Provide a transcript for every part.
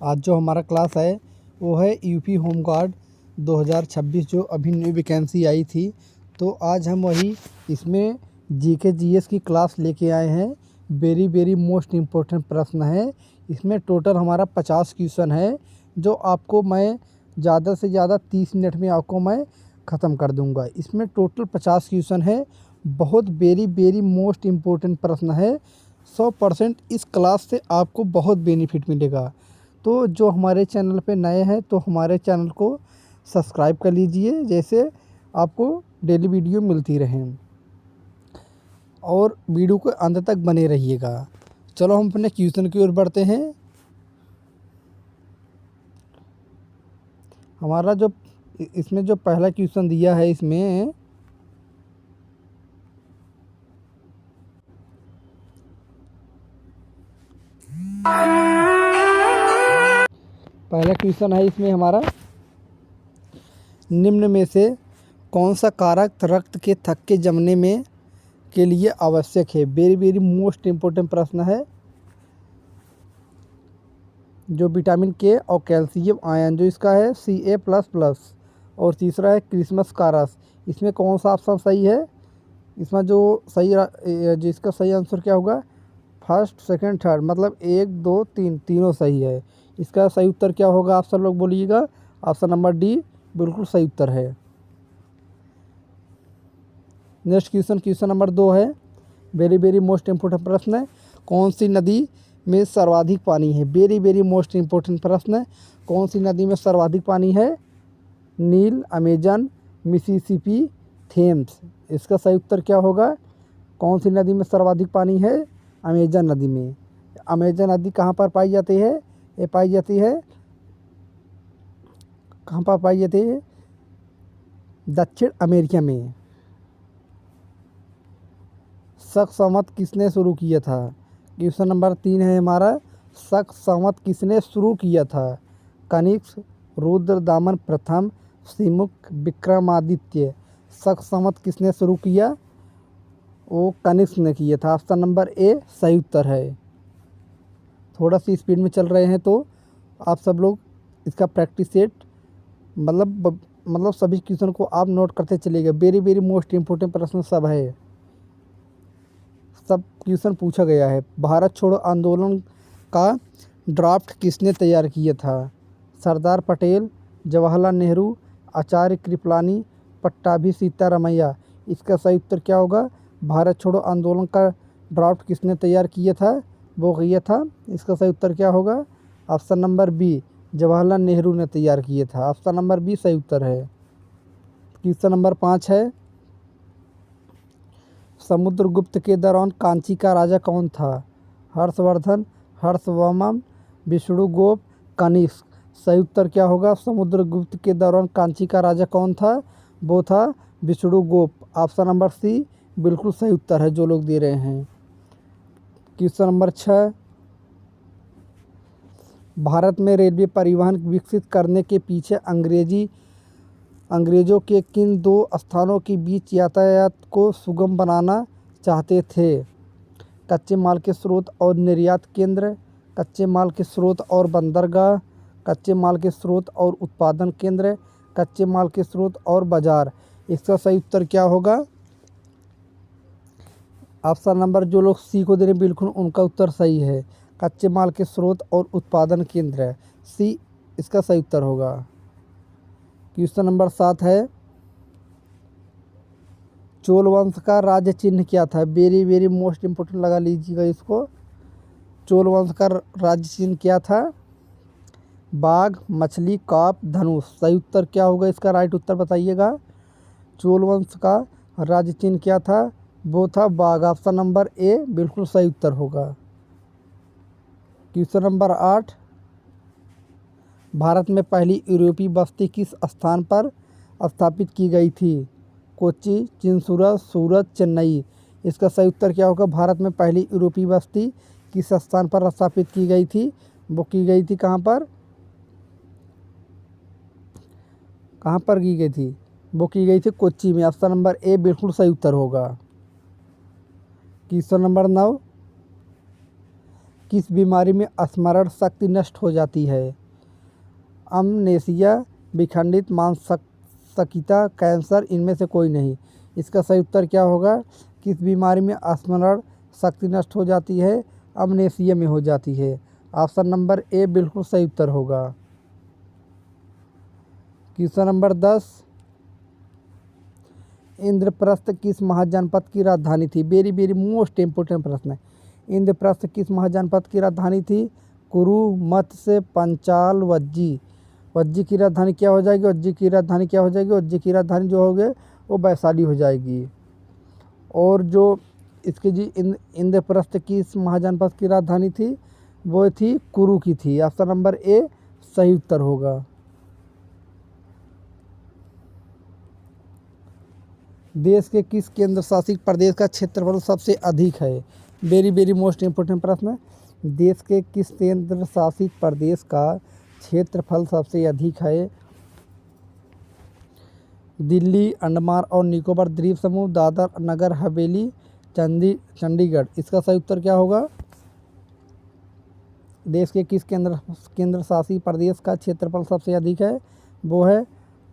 आज जो हमारा क्लास है वो है यूपी होमगार्ड 2026 जो अभी न्यू वैकेंसी आई थी। तो आज हम वही इसमें जीके जीएस की क्लास लेके आए हैं। वेरी मोस्ट इम्पोर्टेंट प्रश्न है। इसमें टोटल हमारा 50 क्वेश्चन है जो आपको मैं ज़्यादा से ज़्यादा 30 मिनट में आपको मैं ख़त्म कर दूंगा। इसमें टोटल 50 क्वेश्चन है। बहुत वेरी मोस्ट इम्पोर्टेंट प्रश्न है। 100% इस क्लास से आपको बहुत बेनिफिट मिलेगा। तो जो हमारे चैनल पे नए हैं तो हमारे चैनल को सब्सक्राइब कर लीजिए, जैसे आपको डेली वीडियो मिलती रहें और वीडियो को अंत तक बने रहिएगा। चलो हम अपने क्वेश्चन की ओर बढ़ते हैं। हमारा जो इसमें जो पहला क्वेश्चन दिया है, इसमें पहला क्वेश्चन है इसमें हमारा, निम्न में से कौन सा कारक रक्त के थक्के जमने में के लिए आवश्यक है। वेरी मोस्ट इम्पोर्टेंट प्रश्न है। जो विटामिन के और कैल्शियम आयन जो इसका है Ca++। और तीसरा है क्रिसमस कारस। इसमें कौन सा ऑप्शन सही है। इसमें जो इसका सही आंसर क्या होगा, फर्स्ट सेकंड थर्ड, मतलब 1 2 3 तीनों सही है। इसका सही उत्तर क्या होगा, आप सब लोग बोलिएगा। ऑप्शन नंबर डी बिल्कुल सही उत्तर है। नेक्स्ट क्वेश्चन नंबर 2 है। वेरी मोस्ट इम्पोर्टेंट प्रश्न है। कौन सी नदी में सर्वाधिक पानी है। वेरी मोस्ट इम्पोर्टेंट प्रश्न है। कौन सी नदी में सर्वाधिक पानी है। नील, अमेजन, मिसिसिपी, थेम्स। इसका सही उत्तर क्या होगा। कौन सी नदी में सर्वाधिक पानी है। अमेजन नदी में। अमेजन नदी कहाँ पर पाई जाती है। ये पाई जाती है, कहाँ पर पाई जाती है, दक्षिण अमेरिका में। शक संवत किसने शुरू किया था। क्वेश्चन नंबर 3 है हमारा, शक संवत किसने शुरू किया था। कनिष्क, रुद्रदामन प्रथम, सिमुक, विक्रमादित्य। शक संवत किसने शुरू किया, वो कनिष्क ने किया था। ऑप्शन नंबर ए सही उत्तर है। थोड़ा सी स्पीड में चल रहे हैं तो आप सब लोग इसका प्रैक्टिस सेट मतलब सभी क्वेश्चन को आप नोट करते चलिएगा। वेरी मोस्ट इम्पोर्टेंट प्रश्न सब है, सब क्वेश्चन पूछा गया है। भारत छोड़ो आंदोलन का ड्राफ्ट किसने तैयार किया था। सरदार पटेल, जवाहरलाल नेहरू, आचार्य कृपलानी, पट्टाभी सीतारामैया। इसका सही उत्तर क्या होगा। भारत छोड़ो आंदोलन का ड्राफ्ट किसने तैयार किया था, वो किया था। इसका सही उत्तर क्या होगा। Option number B Jawaharlal Nehru ने तैयार किया था। ऑप्शन नंबर बी सही उत्तर है। क्वेश्चन नंबर 5 है, समुद्रगुप्त के दौरान कांची का राजा कौन था। हर्षवर्धन, हर्षवर्मन, विष्णुगुप्त, कनिष्क। सही उत्तर क्या होगा। समुद्रगुप्त के दौरान कांची का राजा कौन था, वो था विष्णुगुप्त। ऑप्शन नंबर सी बिल्कुल सही उत्तर है जो लोग दे रहे हैं। क्वेश्चन नंबर 6, भारत में रेलवे परिवहन विकसित करने के पीछे अंग्रेजों के किन दो स्थानों के बीच यातायात को सुगम बनाना चाहते थे। कच्चे माल के स्रोत और निर्यात केंद्र, कच्चे माल के स्रोत और बंदरगाह, कच्चे माल के स्रोत और उत्पादन केंद्र, कच्चे माल के स्रोत और बाजार। इसका सही उत्तर क्या होगा। ऑप्शन नंबर जो लोग सी को दे रहे हैं बिल्कुल उनका उत्तर सही है। कच्चे माल के स्रोत और उत्पादन केंद्र, सी इसका सही उत्तर होगा। क्वेश्चन नंबर 7 है, चोल वंश का राज्य चिन्ह क्या था। वेरी मोस्ट इम्पोर्टेंट लगा लीजिएगा इसको। चोल वंश का राज्य चिन्ह क्या था। बाघ, मछली, काप, धनुष। सही उत्तर क्या होगा इसका, राइट उत्तर बताइएगा। चोल वंश का राज्य चिन्ह क्या था, वो था बाघ। ऑप्शन नंबर ए बिल्कुल सही उत्तर होगा। क्वेश्चन नंबर 8, भारत में पहली यूरोपीय बस्ती किस स्थान पर स्थापित की गई थी। कोच्चि, चिंसुरा, सूरत, चेन्नई। इसका सही उत्तर क्या होगा। भारत में पहली यूरोपीय बस्ती किस स्थान पर स्थापित की गई थी, वो की गई थी कहाँ पर की गई थी, वो की गई थी कोच्चि में। ऑप्शन नंबर ए बिल्कुल सही उत्तर होगा। क्वेश्चन नंबर 9, किस बीमारी में स्मरण शक्ति नष्ट हो जाती है? अमनेसिया, विखंडित मानसिकता, कैंसर, इनमें से कोई नहीं। इसका सही उत्तर क्या होगा? किस बीमारी में स्मरण शक्ति नष्ट हो जाती है? अमनेसिया में हो जाती है। ऑप्शन नंबर ए बिल्कुल सही उत्तर होगा। क्वेश्चन नंबर 10, इंद्रप्रस्थ किस महाजनपद की राजधानी थी? वेरी वेरी मोस्ट इम्पोर्टेंट प्रश्न है। इंद्रप्रस्थ किस महाजनपद की राजधानी थी? कुरु, मत्स्य, पंचाल, वज्जी। वज्जी की राजधानी क्या हो जाएगी? वज्जी की राजधानी क्या हो जाएगी? वज्जी की राजधानी जो होगी वो वैशाली हो जाएगी। और जो इसकी जी इंद्रप्रस्थ किस महाजनपद की राजधानी थी? वो थी कुरु की थी। ऑप्शन नंबर ए सही उत्तर होगा। देश के किस केंद्र शासित प्रदेश का क्षेत्रफल सबसे अधिक है? वेरी वेरी मोस्ट इम्पोर्टेंट प्रश्न। देश के किस केंद्र शासित प्रदेश का क्षेत्रफल सबसे अधिक है? दिल्ली, अंडमान और निकोबार द्वीप समूह, दादर नगर हवेली, चंडीगढ़। इसका सही उत्तर क्या होगा? देश के किस केंद्र शासित प्रदेश का क्षेत्रफल सबसे अधिक है? वो है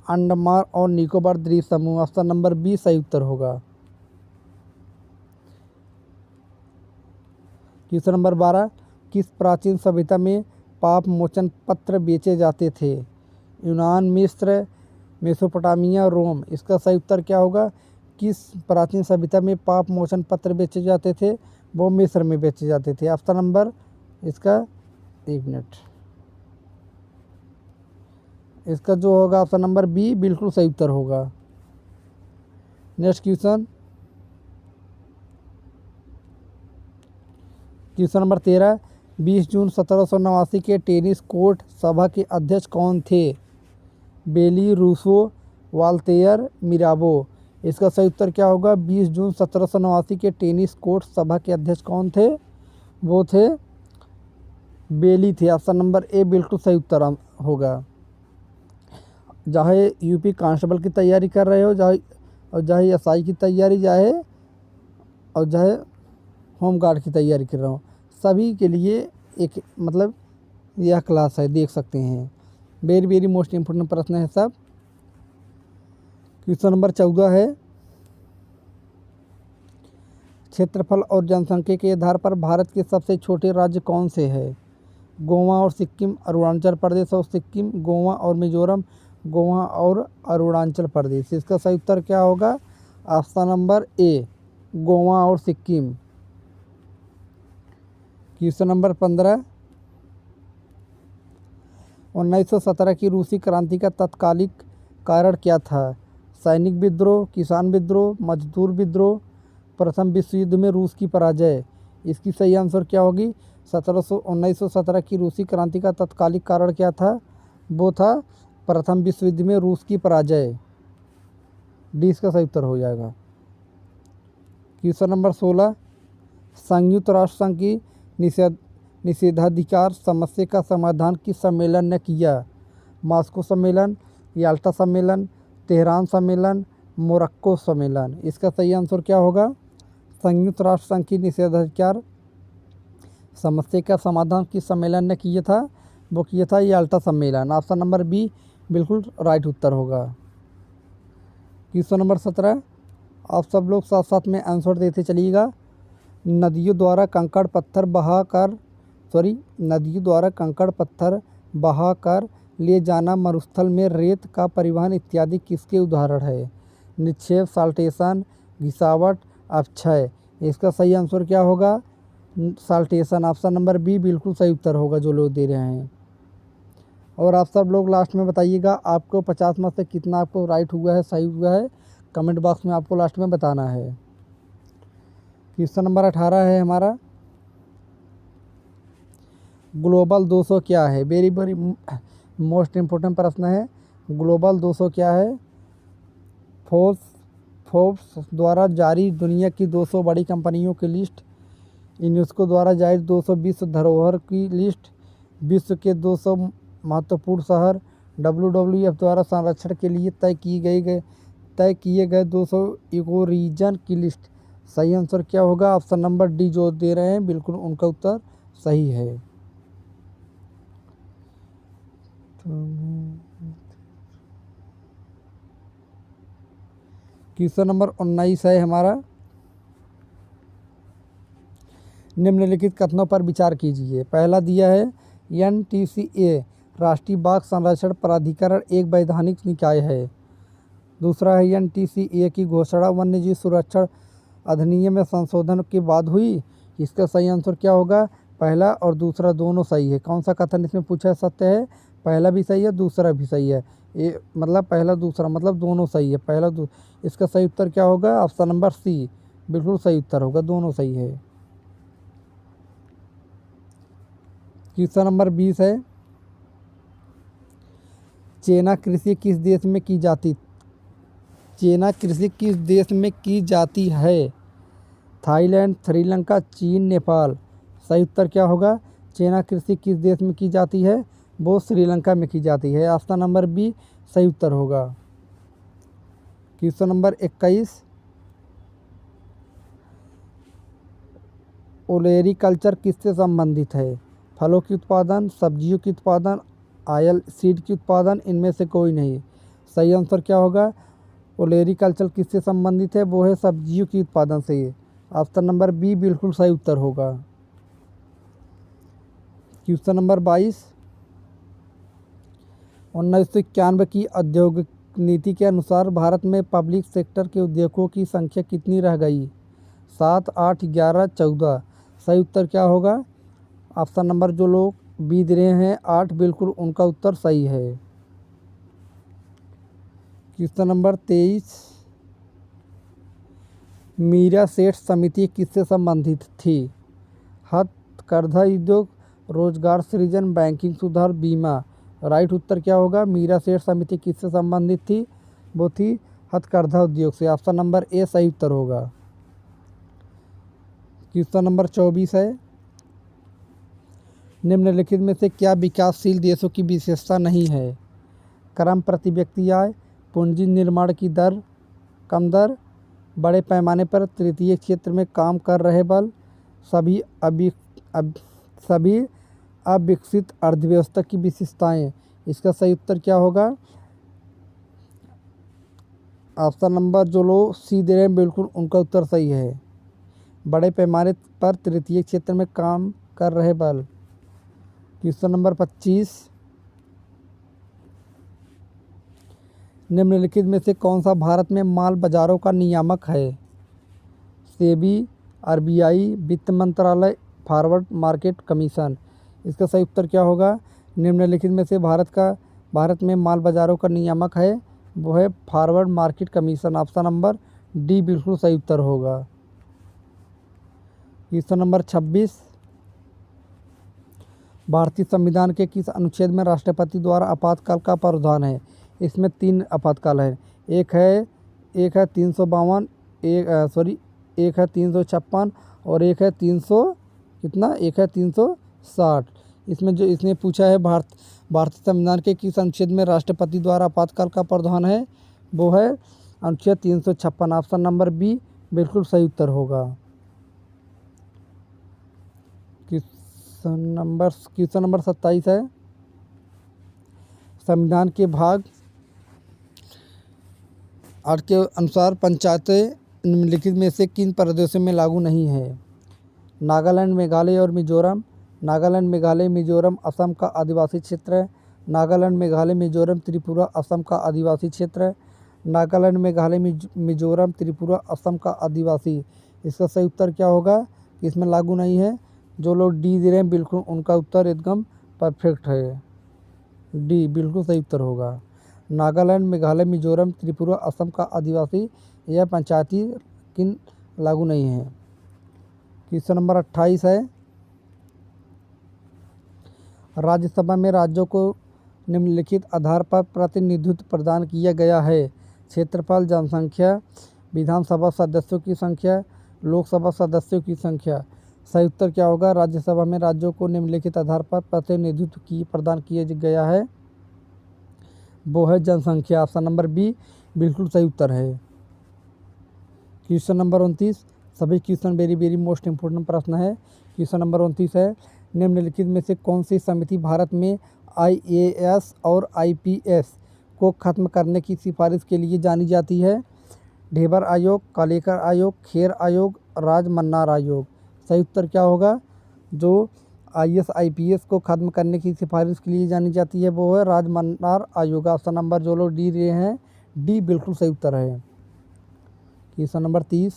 अंडमान और निकोबार द्वीप समूह। ऑप्शन नंबर बी सही उत्तर होगा। क्वेश्चन नंबर 12, किस प्राचीन सभ्यता में पाप मोचन पत्र बेचे जाते थे? यूनान, मिस्र, मेसोपोटामिया, रोम। इसका सही उत्तर क्या होगा? किस प्राचीन सभ्यता में पाप मोचन पत्र बेचे जाते थे? वो मिस्र में बेचे जाते थे। ऑप्शन नंबर इसका 1 मिनट, इसका जो होगा ऑप्शन नंबर बी बिल्कुल सही उत्तर होगा। नेक्स्ट क्वेश्चन, क्वेश्चन नंबर 13, 20 जून 1789 के टेनिस कोर्ट सभा के अध्यक्ष कौन थे? बेली, रूसो, वाल्तेयर, मिराबो। इसका सही उत्तर क्या होगा? 20 जून 1789 के टेनिस कोर्ट सभा के अध्यक्ष कौन थे? वो थे बेली थे। ऑप्शन नंबर ए बिल्कुल सही उत्तर होगा। चाहे यूपी कांस्टेबल की तैयारी कर रहे हो, चाहे एसआई की तैयारी, चाहे होमगार्ड की तैयारी कर रहे हो, सभी के लिए एक मतलब यह क्लास है, देख सकते हैं। वेरी वेरी मोस्ट इम्पोर्टेंट प्रश्न है सब। क्वेश्चन नंबर 14 है, क्षेत्रफल और जनसंख्या के आधार पर भारत के सबसे छोटे राज्य कौन से हैं? गोवा और सिक्किम, अरुणाचल प्रदेश और सिक्किम, गोवा और मिजोरम, गोवा और अरुणाचल प्रदेश। इसका सही उत्तर क्या होगा? ऑप्शन नंबर ए गोवा और सिक्किम। क्वेश्चन नंबर 15, 1917 की रूसी क्रांति का तत्कालिक कारण क्या था? सैनिक विद्रोह, किसान विद्रोह, मजदूर विद्रोह, प्रथम विश्व युद्ध में रूस की पराजय। इसकी सही आंसर क्या होगी? 1917 की रूसी क्रांति का तत्कालिक कारण क्या था? वो था प्रथम विश्व युद्ध में रूस की पराजय। डी इसका सही उत्तर हो जाएगा। क्वेश्चन नंबर 16, संयुक्त राष्ट्र संघ की निषेधाधिकार समस्या का समाधान किस सम्मेलन ने किया? मॉस्को सम्मेलन, याल्टा सम्मेलन, तेहरान सम्मेलन, मोरक्को सम्मेलन। इसका सही आंसर क्या होगा? संयुक्त राष्ट्र संघ की निषेधाधिकार समस्या का समाधान किस सम्मेलन ने किया था? वो किया था याल्टा सम्मेलन। ऑप्शन नंबर बी बिल्कुल राइट उत्तर होगा। क्वेश्चन नंबर 17, आप सब लोग साथ साथ में आंसर देते चलिएगा। नदियों द्वारा कंकड़ पत्थर बहाकर ले जाना, मरुस्थल में रेत का परिवहन इत्यादि किसके उदाहरण है? निक्षेप, साल्टेशन, घिसावट, अपक्षय। इसका सही आंसर क्या होगा? साल्टेशन। ऑप्शन नंबर बी बिल्कुल सही उत्तर होगा जो लोग दे रहे हैं। और आप सब लोग लास्ट में बताइएगा आपको 50 में से कितना आपको राइट हुआ है, सही हुआ है। कमेंट बॉक्स में आपको लास्ट में बताना है। क्वेश्चन नंबर 18 है हमारा, ग्लोबल 200 क्या है? वेरी वेरी मोस्ट इम्पोर्टेंट प्रश्न है। ग्लोबल 200 क्या है? फोर्ब्स द्वारा जारी दुनिया की 200 बड़ी कंपनियों की लिस्ट, यूनेस्को द्वारा जारी 200 विश्व धरोहर की लिस्ट, विश्व के 200 महत्वपूर्ण शहर, WWF द्वारा संरक्षण के लिए तय किए गए 200 इको रीजन की लिस्ट। सही आंसर क्या होगा? ऑप्शन नंबर डी जो दे रहे हैं बिल्कुल उनका उत्तर सही है। क्वेश्चन नंबर 19 है हमारा, निम्नलिखित कथनों पर विचार कीजिए। पहला दिया है NTCA राष्ट्रीय बाघ संरक्षण प्राधिकरण एक वैधानिक निकाय है। दूसरा है NTCA की घोषणा वन्यजीव सुरक्षा अधिनियम में संशोधन के बाद हुई। इसका सही आंसर क्या होगा? पहला और दूसरा दोनों सही है। कौन सा कथन इसमें पूछा सत्य है? पहला भी सही है, दूसरा भी सही है। ये मतलब पहला दूसरा मतलब दोनों सही है। इसका सही उत्तर क्या होगा? ऑप्शन नंबर सी बिल्कुल सही उत्तर होगा, दोनों सही है। क्वेश्चन नंबर 20 है, चेना कृषि किस देश में की जाती है? थाईलैंड, श्रीलंका, चीन, नेपाल। सही उत्तर क्या होगा? चेना कृषि किस देश में की जाती है? वो श्रीलंका में की जाती है। ऑप्शन नंबर बी सही उत्तर होगा। क्वेश्चन नंबर 21, ओलेरीकल्चर किससे संबंधित है? फलों की उत्पादन, सब्जियों की उत्पादन, ऑयल सीड की उत्पादन, इनमें से कोई नहीं। सही आंसर क्या होगा? ओलेरीकल्चर किससे संबंधित है? वो है सब्जियों की उत्पादन से। ऑप्शन नंबर बी बिल्कुल सही उत्तर होगा। क्वेश्चन नंबर 22, 1991 की औद्योगिक नीति के अनुसार भारत में पब्लिक सेक्टर के उद्योगों की संख्या कितनी रह गई? 7, 8, 11, 14। सही उत्तर क्या होगा? ऑप्शन नंबर जो लोग बी दे रहे हैं 8 बिल्कुल उनका उत्तर सही है। क्वेश्चन नंबर 23, मीरा सेठ समिति किससे संबंधित थी? हथकरघा उद्योग, रोजगार सृजन, बैंकिंग सुधार, बीमा। राइट उत्तर क्या होगा? मीरा सेठ समिति किससे संबंधित थी? वो थी हथकरघा उद्योग से। ऑप्शन नंबर ए सही उत्तर होगा। क्वेश्चन नंबर 24 है, निम्नलिखित में से क्या विकासशील देशों की विशेषता नहीं है? क्रम प्रति व्यक्ति आय, पूंजी निर्माण की दर, कम दर, बड़े पैमाने पर तृतीय क्षेत्र में काम कर रहे बल, सभी अविकसित अर्थव्यवस्था की विशेषताएं। इसका सही उत्तर क्या होगा? ऑप्शन नंबर जो लोग सी दे रहे हैं बिल्कुल उनका उत्तर सही है। बड़े पैमाने पर तृतीय क्षेत्र में काम कर रहे बल। क्वेश्चन नंबर 25, निम्नलिखित में से कौन सा भारत में माल बाजारों का नियामक है? सेबी, RBI, वित्त मंत्रालय, फॉरवर्ड मार्केट कमीशन। इसका सही उत्तर क्या होगा? निम्नलिखित में से भारत में माल बाजारों का नियामक है वो है forward market commission. Option number D बिल्कुल सही उत्तर होगा। क्वेश्चन नंबर 26, भारतीय संविधान के किस अनुच्छेद में राष्ट्रपति द्वारा आपातकाल का प्रावधान है? इसमें 3 आपातकाल है। एक है 352, एक है 356 और एक है 360। इसमें जो इसने पूछा है भारतीय संविधान के किस अनुच्छेद में राष्ट्रपति द्वारा आपातकाल का प्रावधान है? वो है अनुच्छेद 356। ऑप्शन नंबर बी बिल्कुल सही उत्तर होगा। क्वेश्चन नंबर 27 है, संविधान के भाग 8 के अनुसार पंचायतें निम्नलिखित में से किन प्रदेशों में लागू नहीं है? नागालैंड, मेघालय और मिजोरम। नागालैंड, मेघालय, मिजोरम असम का आदिवासी क्षेत्र है। नागालैंड, मेघालय, मिजोरम, त्रिपुरा असम का आदिवासी क्षेत्र है। नागालैंड, मेघालय, मिजोरम, त्रिपुरा असम का आदिवासी। इसका सही उत्तर क्या होगा? इसमें लागू नहीं है। जो लोग डी दे रहे हैं बिल्कुल उनका उत्तर एकदम परफेक्ट है। डी बिल्कुल सही उत्तर होगा। नागालैंड, मेघालय, मिजोरम, त्रिपुरा असम का आदिवासी यह पंचायती किन लागू नहीं है। क्वेश्चन नंबर 28 है, राज्यसभा में राज्यों को निम्नलिखित आधार पर प्रतिनिधित्व प्रदान किया गया है? क्षेत्रफल, जनसंख्या, विधानसभा सदस्यों की संख्या, लोकसभा सदस्यों की संख्या। सही उत्तर क्या होगा? राज्यसभा में राज्यों को निम्नलिखित आधार पर प्रतिनिधित्व प्रदान किया गया है वो है जनसंख्या। ऑप्शन नंबर बी बिल्कुल सही उत्तर है। क्वेश्चन नंबर 29, सभी क्वेश्चन वेरी मोस्ट इम्पोर्टेंट प्रश्न है। क्वेश्चन नंबर 29 है, निम्नलिखित में से कौन सी समिति भारत में IAS और IPS को खत्म करने की सिफारिश के लिए जानी जाती है? ढेबर आयोग, कालेकर आयोग, खेर आयोग, राजमन्नार आयोग। सही उत्तर क्या होगा? जो IAS IPS को ख़त्म करने की सिफारिश के लिए जानी जाती है वो है राजमन्नार आयोग। ऑप्शन नंबर जो लोग डी रहे हैं, डी बिल्कुल सही उत्तर है। क्वेश्चन नंबर 30,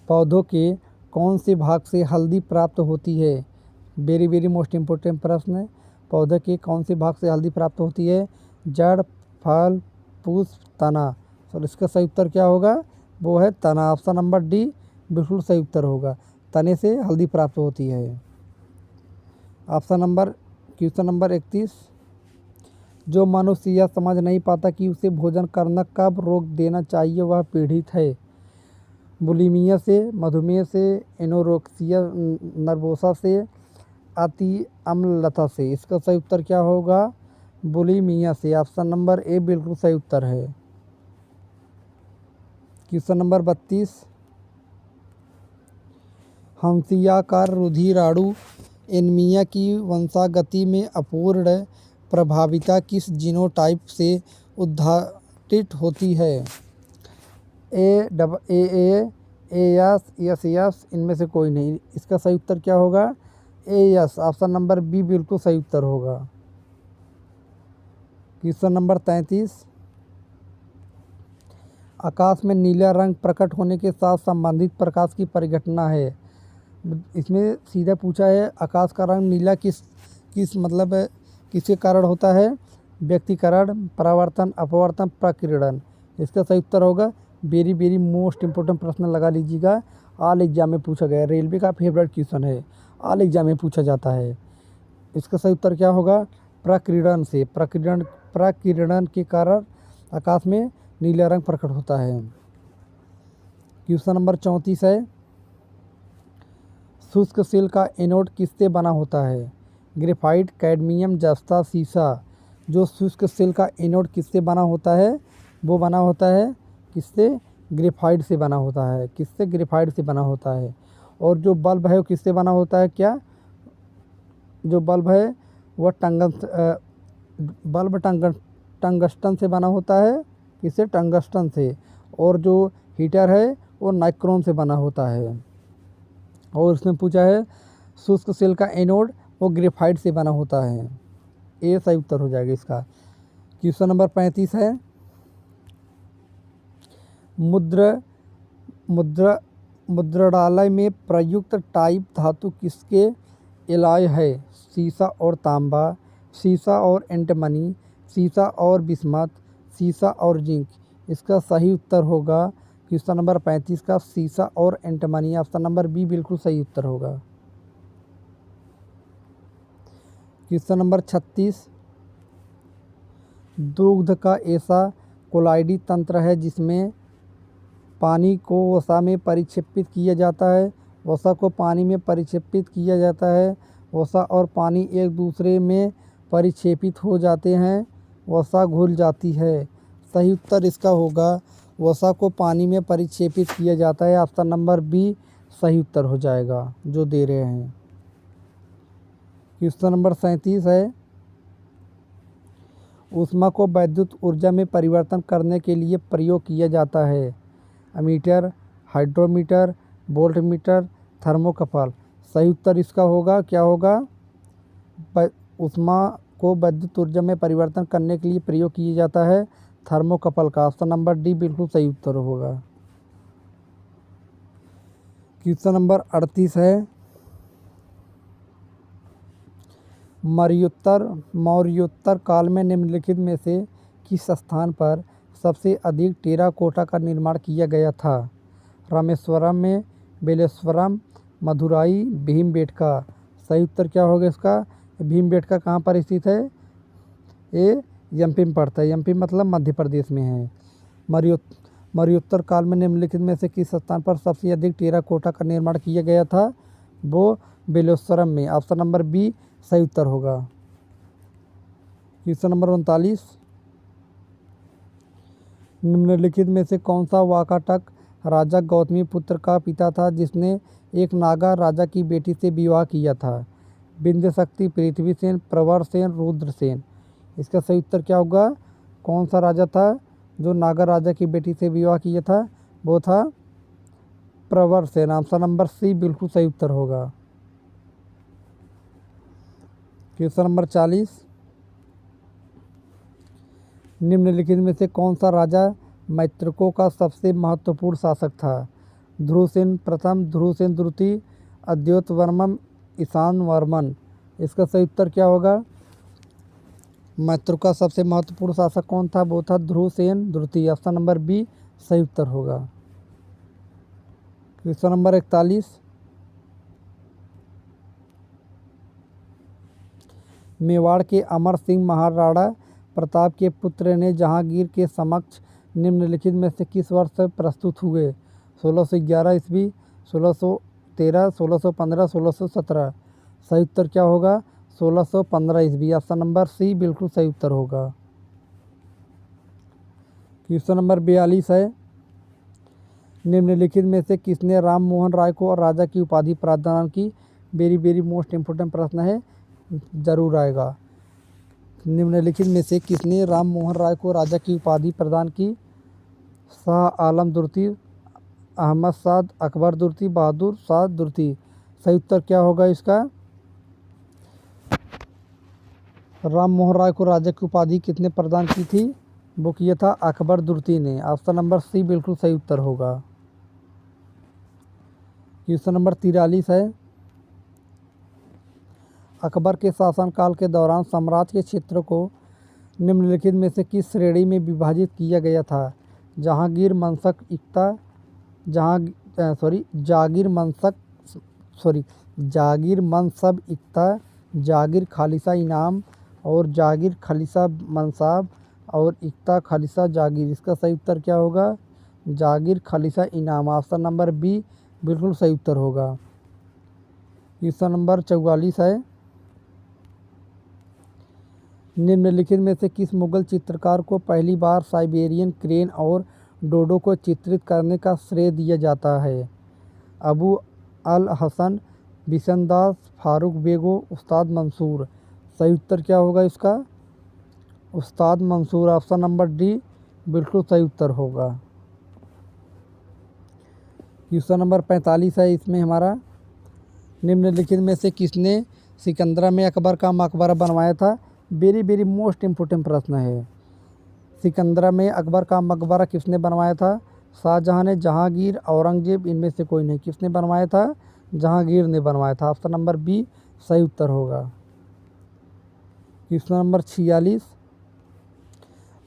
पौधों के कौन से भाग से हल्दी प्राप्त होती है? वेरी वेरी मोस्ट इम्पोर्टेंट प्रश्न है। पौधे के कौन से भाग से हल्दी प्राप्त होती है? जड़, फल, पुष्प, तना। तो इसका सही उत्तर क्या होगा? वो है तना। ऑप्शन नंबर डी बिल्कुल सही उत्तर होगा। तने से हल्दी प्राप्त होती है। क्वेश्चन नंबर 31, जो मनुष्य यह समझ नहीं पाता कि उसे भोजन करना कब रोक देना चाहिए वह पीड़ित है? बुलिमिया से, मधुमेह से, एनोरेक्सिया नर्वोसा से, अति अम्लता से। इसका सही उत्तर क्या होगा? बुलिमिया से। ऑप्शन नंबर ए बिल्कुल सही उत्तर है। क्वेश्चन नंबर 32, हंसियाकार रुधिराणु एनीमिया की वंशागति में अपूर्ण प्रभाविता किस जीनोटाइप से उद्घाटित होती है? एस, इनमें से कोई नहीं। इसका सही उत्तर क्या होगा? एस। ऑप्शन नंबर बी बिल्कुल सही उत्तर होगा। क्वेश्चन नंबर 33, आकाश में नीला रंग प्रकट होने के साथ संबंधित प्रकाश की परिघटना है। इसमें सीधा पूछा है आकाश का रंग नीला किस मतलब किसके कारण होता है? व्यक्तिकरण, परावर्तन, अपवर्तन, प्रकीर्णन। इसका सही उत्तर होगा। वेरी वेरी मोस्ट इम्पोर्टेंट प्रश्न लगा लीजिएगा, ऑल एग्जाम में पूछा गया, रेलवे का फेवरेट क्वेश्चन है, ऑल एग्जाम में पूछा जाता है। इसका सही उत्तर क्या होगा? प्रकीर्णन से। प्रकीर्णन के कारण आकाश में नीला रंग प्रकट होता है। क्वेश्चन नंबर 34 है, शुष्क सेल का एनोड किससे बना होता है? ग्रेफाइट, कैडमियम, जस्ता, सीसा। जो शुष्क सेल का एनोड किससे बना होता है? वो बना होता है किससे? ग्रेफाइट से बना होता है। किससे? ग्रेफाइट से बना होता है। और जो बल्ब है वो किससे बना होता है? क्या जो बल्ब है वह टंगस्टन से बना होता है। किससे? टंगस्टन से। और जो हीटर है वो नाइक्रोम से बना होता है। और इसमें पूछा है शुष्क सेल का एनोड वो ग्रेफाइट से बना होता है। ये सही उत्तर हो जाएगा इसका। क्वेश्चन नंबर 35 है, मुद्रणालय में प्रयुक्त टाइप धातु किसके एलॉय है? सीसा और तांबा, सीसा और एंटीमनी, सीसा और बिस्मथ, सीसा और जिंक। इसका सही उत्तर होगा क्वेश्चन नंबर 35 का सीसा और एंटीमनी। ऑप्शन नंबर बी बिल्कुल सही उत्तर होगा। क्वेश्चन नंबर 36, दुग्ध का ऐसा कोलाइडी तंत्र है जिसमें पानी को वसा में परिक्षेपित किया जाता है, वसा को पानी में परिक्षेपित किया जाता है, वसा और पानी एक दूसरे में परिक्षेपित हो जाते हैं, वसा घुल जाती है। सही उत्तर इसका होगा वसा को पानी में परिक्षेपित किया जाता है। ऑप्शन नंबर बी सही उत्तर हो जाएगा जो दे रहे हैं। क्वेश्चन नंबर 37 है, ऊष्मा को विद्युत ऊर्जा में परिवर्तन करने के लिए प्रयोग किया जाता है। Ammeter, hydrometer, voltmeter, thermocouple. सही उत्तर इसका होगा क्या होगा? ऊष्मा को विद्युत ऊर्जा में परिवर्तन करने के लिए प्रयोग किया जाता है थर्मोकपल का। ऑप्शन नंबर डी बिल्कुल सही उत्तर होगा। क्वेश्चन नंबर 38 है, मौर्योत्तर काल में निम्नलिखित में से किस स्थान पर सबसे अधिक टेराकोटा का निर्माण किया गया था? रामेश्वरम में, बेलेश्वरम, मदुराई, भीमबेटका। सही उत्तर क्या होगा इसका? भीमबेटका कहाँ पर स्थित है? ये एमपी में पड़ता है। एमपी मतलब मध्य प्रदेश में है। मौर्योत्तर काल में निम्नलिखित में से किस स्थान पर सबसे अधिक टेराकोटा का निर्माण किया गया था? वो बेलेश्वरम में। ऑप्शन नंबर बी सही उत्तर होगा। क्वेश्चन नंबर 39, निम्नलिखित में से कौन सा वाकाटक राजा गौतमी पुत्र का पिता था जिसने एक नागा राजा की बेटी से विवाह किया था? विंध्य शक्ति, पृथ्वीसेन, प्रवरसेन, रुद्रसेन। इसका सही उत्तर क्या होगा? कौन सा राजा था जो नागा राजा की बेटी से विवाह किया था? वो था प्रवरसेन। ऑप्शन नंबर सी बिल्कुल सही उत्तर होगा। क्वेश्चन नंबर 40, निम्नलिखित में से कौन सा राजा मैत्रकों का सबसे महत्वपूर्ण शासक था? ध्रुवसेन प्रथम, ध्रुवसेन द्वितीय, अद्योतवर्मन, ईशान वर्मन। इसका सही उत्तर क्या होगा? मैत्रों का सबसे महत्वपूर्ण शासक कौन था? वो था ध्रुवसेन द्वितीय। ऑप्शन नंबर बी सही उत्तर होगा। क्वेश्चन नंबर 41, मेवाड़ के अमर सिंह महाराणा प्रताप के पुत्र ने जहांगीर के समक्ष निम्नलिखित में से किस वर्ष प्रस्तुत हुए? 1611 ईस्वी, 1613, 1615, 1617। सही उत्तर क्या होगा? 1615 ईस्वी। ऑप्शन नंबर सी बिल्कुल सही उत्तर होगा। क्वेश्चन नंबर 42 है, निम्नलिखित में से किसने राम मोहन राय को राजा की उपाधि प्रदान की? वेरी वेरी मोस्ट इम्पोर्टेंट प्रश्न है, जरूर आएगा। निम्नलिखित में से किसने राम मोहन राय को राजा की उपाधि प्रदान की? शाह आलम द्वितीय, अहमद शाह, अकबर द्वितीय, बहादुर शाह द्वितीय। सही उत्तर क्या होगा इसका? राम मोहन राय को राजा की उपाधि किसने प्रदान की थी? वो किया था अकबर द्वितीय ने। ऑप्शन नंबर सी बिल्कुल सही उत्तर होगा। क्वेश्चन नंबर 43 है, अकबर के शासनकाल के दौरान साम्राज्य के क्षेत्र को निम्नलिखित में से किस श्रेणी में विभाजित किया गया था? जहांगीर मंसक इक्ता, जागीर मनसब इक्ता, जागीर खालिसा इनाम और जागीर खालिसा मनसाब और इक्ता खालिसा जागीर। इसका सही उत्तर क्या होगा? जागीर खालिसा इनाम। ऑप्शन नंबर बी बिल्कुल सही उत्तर होगा। क्वेश्चन नंबर 44 है, निम्नलिखित में से किस मुगल चित्रकार को पहली बार साइबेरियन क्रेन और डोडो को चित्रित करने का श्रेय दिया जाता है? अबू अल हसन, बिशनदास, फारूक बेगो, उस्ताद मंसूर। सही उत्तर क्या होगा इसका? उस्ताद मंसूर। ऑप्शन नंबर डी बिल्कुल सही उत्तर होगा। क्वेश्चन नंबर 45 है, इसमें हमारा निम्नलिखित में से किसने सिकंदरा में अकबर का मकबरा बनवाया था? वेरी वेरी मोस्ट इम्पोर्टेंट प्रश्न है। सिकंदरा में अकबर का मकबरा किसने बनवाया था? शाहजहां ने, जहांगीर, औरंगजेब, इनमें से कोई नहीं। किसने बनवाया था? जहांगीर ने बनवाया था। ऑप्शन नंबर बी सही उत्तर होगा। क्वेश्चन नंबर 46,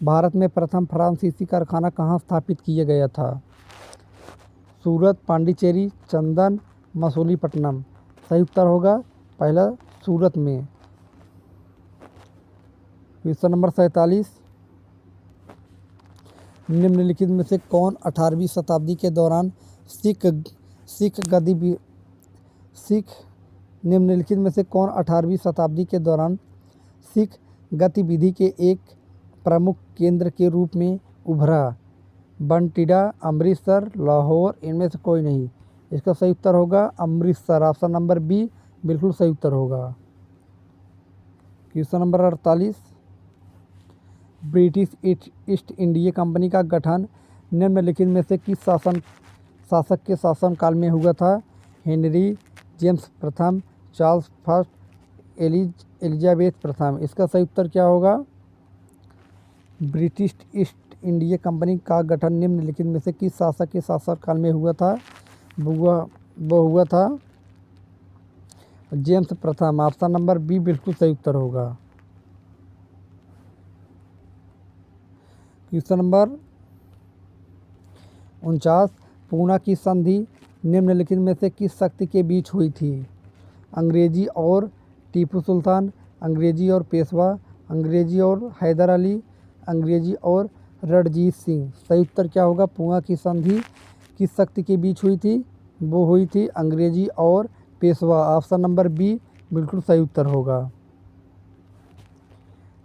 भारत में प्रथम फ्रांसीसी कारखाना कहाँ स्थापित किया गया था? सूरत, पांडिचेरी, चंदन, मसूलीपट्टनम। सही उत्तर होगा पहला सूरत में। क्वेश्चन नंबर 47, निम्नलिखित में से कौन 18वीं शताब्दी के दौरान निम्नलिखित में से कौन 18वीं शताब्दी के दौरान सिख गतिविधि के एक प्रमुख केंद्र के रूप में उभरा? बंटिड़ा, अमृतसर, लाहौर, इनमें से कोई नहीं। इसका सही उत्तर होगा अमृतसर। ऑप्शन नंबर बी बिल्कुल सही उत्तर होगा। Question number 48, British east India company का गठन निम्नलिखित में से किस शासक के शासनकाल में हुआ था? हेनरी, जेम्स प्रथम, चार्ल्स फर्स्ट, एलिजाबेथ प्रथम। इसका सही उत्तर क्या होगा? ब्रिटिश ईस्ट इंडिया कंपनी का गठन निम्नलिखित में से किस शासक के शासनकाल में हुआ था? वो हुआ था जेम्स प्रथम। ऑप्शन नंबर बी बिल्कुल सही उत्तर होगा। क्वेश्चन नंबर 49, पूना की संधि निम्नलिखित में से किस शक्ति के बीच हुई थी? अंग्रेजी और टीपू सुल्तान, अंग्रेजी और पेशवा, अंग्रेजी और हैदर अली, अंग्रेजी और रणजीत सिंह। सही उत्तर क्या होगा? पूना की संधि किस शक्ति के बीच हुई थी? वो हुई थी अंग्रेजी और पेशवा। ऑप्शन नंबर बी बिल्कुल सही उत्तर होगा।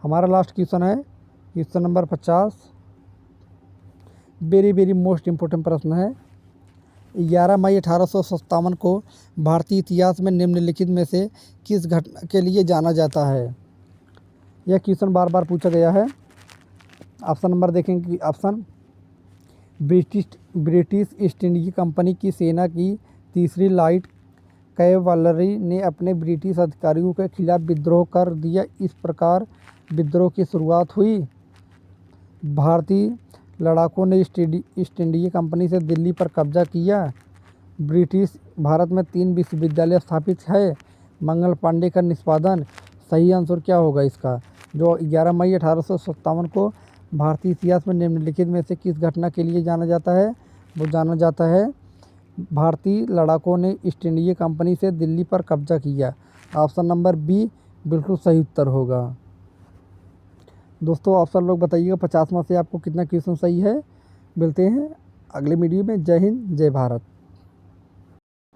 हमारा लास्ट क्वेश्चन है question number 50, very very most important प्रश्न है। 11 मई 1857 को भारतीय इतिहास में निम्नलिखित में से किस घटना के लिए जाना जाता है? यह क्वेश्चन बार बार पूछा गया है। ऑप्शन नंबर देखेंगे कि option British east India company की सेना की तीसरी लाइट कैवलरी ने अपने ब्रिटिश अधिकारियों के खिलाफ विद्रोह कर दिया। इस प्रकार विद्रोह की शुरुआत हुई। भारतीय लड़ाकों ने ईस्ट इंडिया कंपनी से दिल्ली पर कब्जा किया। ब्रिटिश भारत में 3 विश्वविद्यालय स्थापित है। मंगल पांडे का निष्पादन। सही आंसर क्या होगा इसका? जो 11 मई 1857 को भारतीय इतिहास में निम्नलिखित में से किस घटना के लिए जाना जाता है? वो जाना जाता है भारतीय लड़ाकों ने ईस्ट इंडिया कंपनी से दिल्ली पर कब्जा किया। ऑप्शन नंबर बी बिल्कुल सही उत्तर होगा। दोस्तों आप सब लोग बताइएगा 50 में से आपको कितना क्वेश्चन सही है। मिलते हैं अगले वीडियो में। जय हिंद, जय भारत।